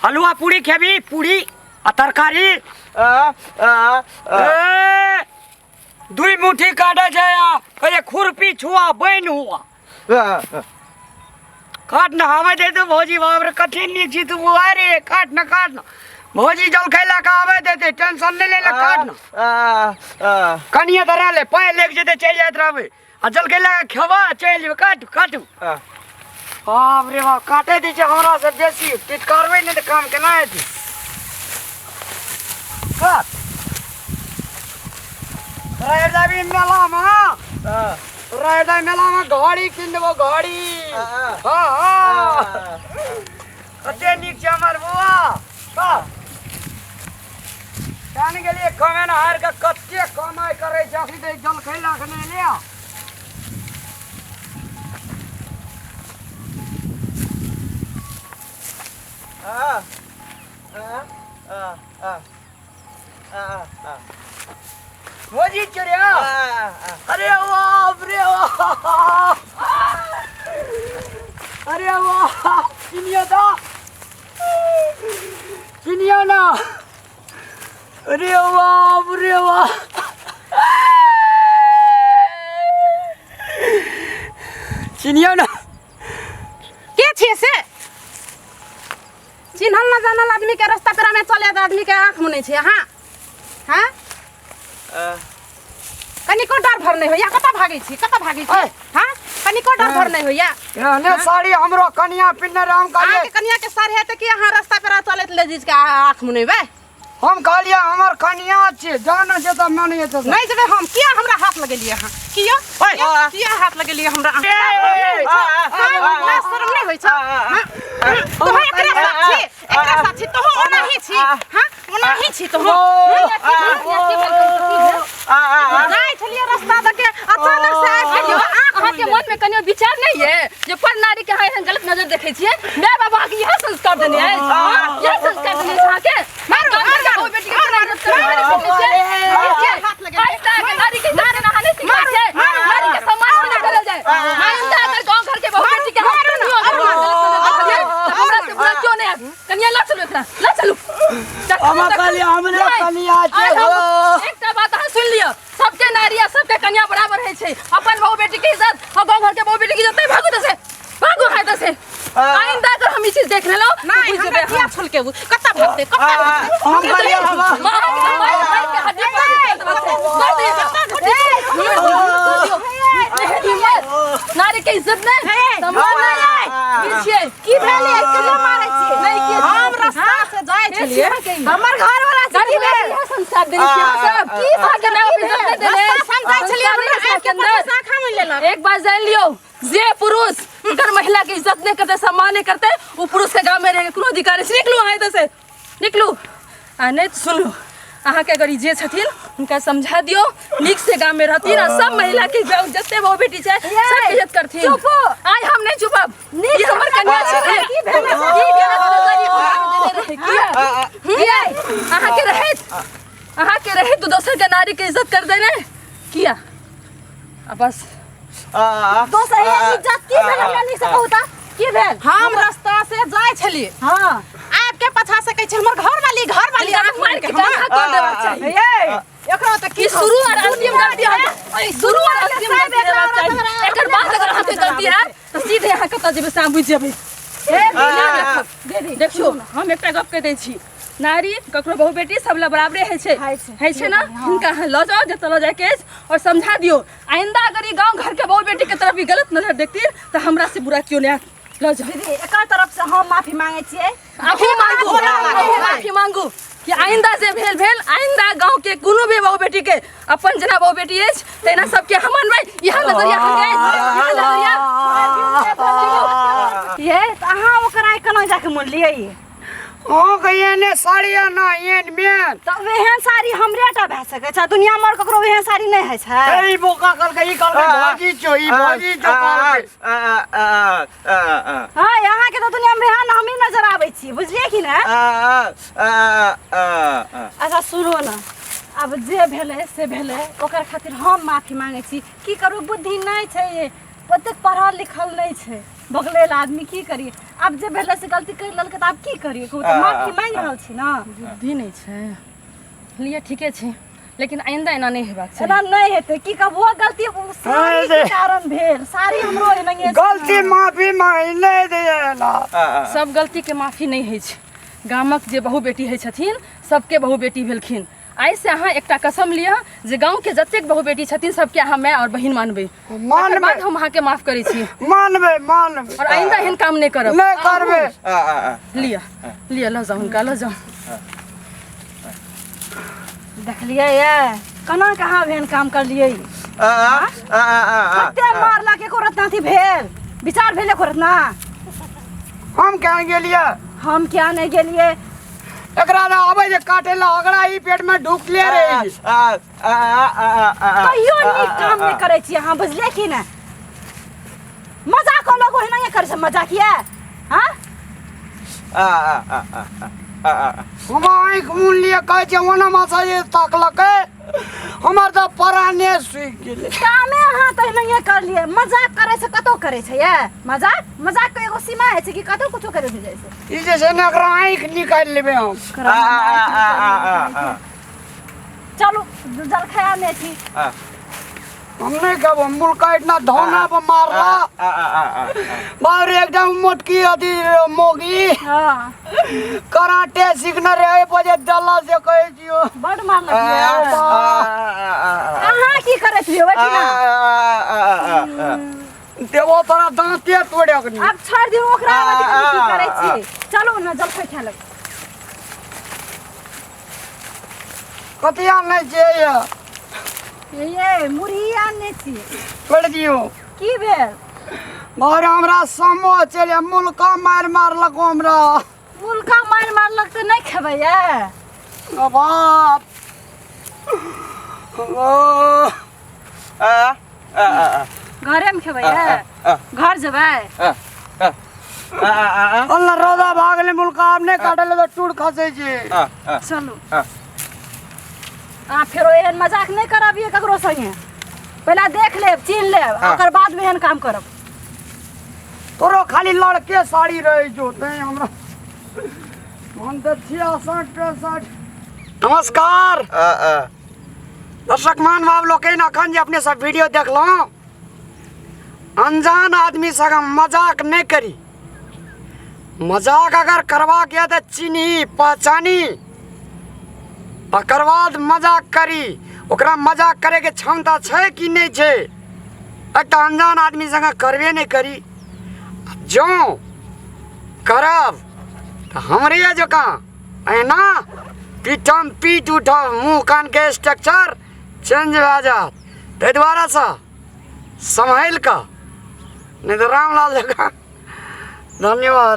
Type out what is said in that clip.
हलवा पूरी खेबी पूरी आ तरकारी दुई मुट्ठी काटे छै कहे खुरपी छुआ बन हुआ काट न हमें दे दो भौजी बाप रे कठिन नहीं छी तू अरे काट न भौजी जल खैला का आवे देते टेंशन नहीं ले काट न कनिया धरा ले पाए लेके जेते चल जात रहबे आ जल खैला खेवा चल जेबे काटू बाप रे बाप काटे दी छै हमरा से बेसी टिट करबे नहीं त काम केना हेतै काट रह जाबी मेला में रायदा मेला में घड़ी किन देबो घड़ी कते नीक छै हमर बुआ जान गेलिए कमेन हार के कते कमाई करे छै अखनी त जल खैला के नहीं ले भौजी चुरिया अरे बाप रे अरे वाह चिनिया ना अरे बाप रे वाह चिनिया ना के छे से चिन्हल ना जानल आदमी के रास्ता पेरा में चले त आदमी के आंख मुनै छै हां हां कनिको डर भर नहीं होया कता भागी छी हां कनिको डर भर नहीं होया रहने साड़ी हमरो कनिया पिन्ने राम कालिए के कनिया के सार है त कि हां रास्ता पेरा चले ले जिस के आंख मुनेबे हम कालिया हमर कनिया छै जान छै त मन ये त नहीं जबे हम किया हमरा हाथ लगेलिए हां किया हाथ लगेलिए हमरा ना शर्म नहीं होय छ तो एकरा साथी तो ओना ही छी हां ओना ही छी तो जाय छलिए रास्ता दके अचानक से आ गेलियो आंख के मन में कनियो विचार नहीं है जे पर नारी के हां गलत नजर देखे छिए मैं बाबा के यह संस्कार देने है यह संस्कार देने है के मार गांव बेटी के हाथ लगे नारी के नारे नहाने सिखा छै नारी के सम्मान ना करल जाए माइंदा अगर गांव घर के बहु बेटी के हाथ हमरा से बुरा क्यों नहीं कन्या ला चलो एकरा ला चलो हम कालिया हमरे कनिया छै एकटा बात अहाँ सुन लियो सबके नारिया सबके कन्या बराबर है छै अपन बहु बेटी के इज्जत और गांव घर के बहु बेटी की इज्जत भागो दसे भागो है दसे आइंदा अगर हम ई चीज देख लेलो नहीं हम किया छोड़ के कत्ता भागते हम कालिया के हड्डी नारी के इज्जत नहीं सम्मान नहीं छिए की भेले केना मारै छिए नहीं की हम रास्ता से जाय छलिए हमर घर वाला छी संस्कार देली छिए सब की भागे में इज्जत देले समझाय छलिए हमरा के अंदर शाखा में लेला एक बात जान लियो जे पुरुष अगर महिला के इज्जत नहीं करते सम्मान नहीं करते वो पुरुष के गांव में रहे कोनो अधिकारी से निकलू आए त से निकलू आ नहीं तो सुन लो अहाँ के अगर जे छथिन उनका समझा दियो नीक से गांव में रहती ना सब महिला के जत्ते बहु बेटी छै सब इज्जत करथिन चुप आज हम नहीं चुपब ये हमर कन्या छै की भेल अहाँ के रहे तो दोसर के नारी के इज्जत कर देने किया बस दोसर के इज्जत की भेल हमरा नहीं से कहूता की भेल हम रास्ता से जाय छलिए हां आपके पछा से कहै छै हमर घर वाली आंख मार के कर देबा चाहिए एकरा त की शुरू और अंतिम गलती है शुरू और अंतिम गलती एकर बाद अगर अहाँ के गलती है तो सीधे अहाँ कत जेबे साम बुझ जेबे देखियो हम एकटा गप कह दै छी नारी ककरो बहु बेटी सब ल बराबरे है छै ना इनका ल जाओ जत ल जाए के और समझा दियो आइंदा अगर ई गांव घर के बहु बेटी के तरफ भी गलत नजर देखती तो हमरा से बुरा क्यों नहीं ल जाओ दीदी एका तरफ से हम माफी मांगे छिए माफी मांगू कि आइंदा से भेल आइंदा गांव के कोनो भी बहु बेटी के अपन जना बहु बेटी है तेना सबके हम मानबै यह नजरिया ये अहाँ ओकरा केना जाके मन लियै हां कहिए ने साड़िया ना एन में त वेहन साड़ी हमरेटा भ सके छ दुनिया में ककरो वेहन साड़ी नहीं है छै ए बोका कल के ई कल के भौजी चो हां यहां के तो दुनिया में वेहन हम ही नजर आबै छी बुझलिए कि ना अच्छा सुनो ना अब जे भेलै से भेलै ओकर खातिर हम माफी मांगै छी की करू बुद्धि नहि छै ये ओतेक पढ़ल लिखल नहि छै बगलेल आदमी की करिए अब जे भेलै से गलती कर लेलकै तऽ आब की करिए कहू तऽ माफी मांगि रहल छी ना बुद्धि नहीं छै लिए ठीके छै लेकिन आइंदा एना नहीं हेबाक चाही एना नहीं हेतै की कहबो गलती सारी के कारण भेल सारी हमरो एनाहिए गलती माफी मांगले देला सब गलती के माफी नहीं होइ छै गामक जे बहु बेटी होइ छथिन सबके बहु बेटी भेलखिन आइ से अहाँ एकटा कसम लिअ जे गांव के जतेक बहु बेटी छथिन सबके अहाँ माय और बहिन मानबै ओकर बाद हम अहाँ के माफ करै छी मानबै और आइंदा एहन काम नहीं करब नहीं करबै लिया लिया ल जाओ हुनका ल जाओ देखलिए ये कना कहाँ भेन काम कर लिए कते मारला के कोरत नाथी भेल विचार भेले कोरत ना हम कहाँ गेलिए हम क्या नहीं गेलिए एकरा ना आबै जे काटे ला अगड़ा ई पेट में ढुक ले रे कहियो नीक काम नहीं करे छी अहाँ बुझले की ने मजाक लोग ओहिना ये करे छै मजाक ये हां हम आँख मुन लिए कहै छै ओना मासा ये ताकलकै हमर तऽ पराने सुखि गेलै कामे अहाँ तऽ नहीं कर लिए मजाक करे से कतो करे छै ये मजाक के एगो सीमा है छै कि कतो कुछो करे दे जाय छै ई जे छै ने एकरा आँख निकाल लेबै हम चलो जल खाया में थी हम नहीं कहब मुल्का इतना धौना पर मारला बाहर एकदम मोटकी अथी मोगी हां कराटे सीखने रहे बजे दल्ला से कहै छियो बड़ मार लगिए अहाँ की करे छी बैठी ना देवो तोरा दांते तोड़े के अब छोड़ दियो ओकरा की करे छी चलो ना जल खाय लग कतिया नहीं छै ये मुरही आने छी छोड़ दियो की भेल बाहर हमरा समो चले मुल्का मार मारलक हमरा मुल्का मार मारलक तो नहीं खेबै ये बाप घरे में खेबै ये घर जेबै अल्लाह रोदा भागले मुल्का अब नहीं काटले तो टूट खसे छै चलो फेरो एहन मजाक नहीं करबिए ककरो संगे पहला देख लेब चिन्ह लेब ओकर बाद में एहन काम करब तोरो खाली लड़के साड़ी रहे जो तै हमरा हम तो 66 नमस्कार दर्शक मान बाब लोग अखन जे अपने सब वीडियो देखलो अनजान आदमी संग मजाक नहीं करी मजाक अगर करवा गया तो चिन्ही पहचानी ओकर बाद मजाक करी ओकरा मजाक करे के क्षमता छै कि नहीं छै एकटा अनजान आदमी संग करबे नहीं करी जो करब तो हमरे जकाँ एना पीठम पीट उठब मुँह कान के स्ट्रक्चर चेंज भए जात ताहि दुआरे से संभल कऽ नहीं तो रामलाल जकाँ धन्यवाद।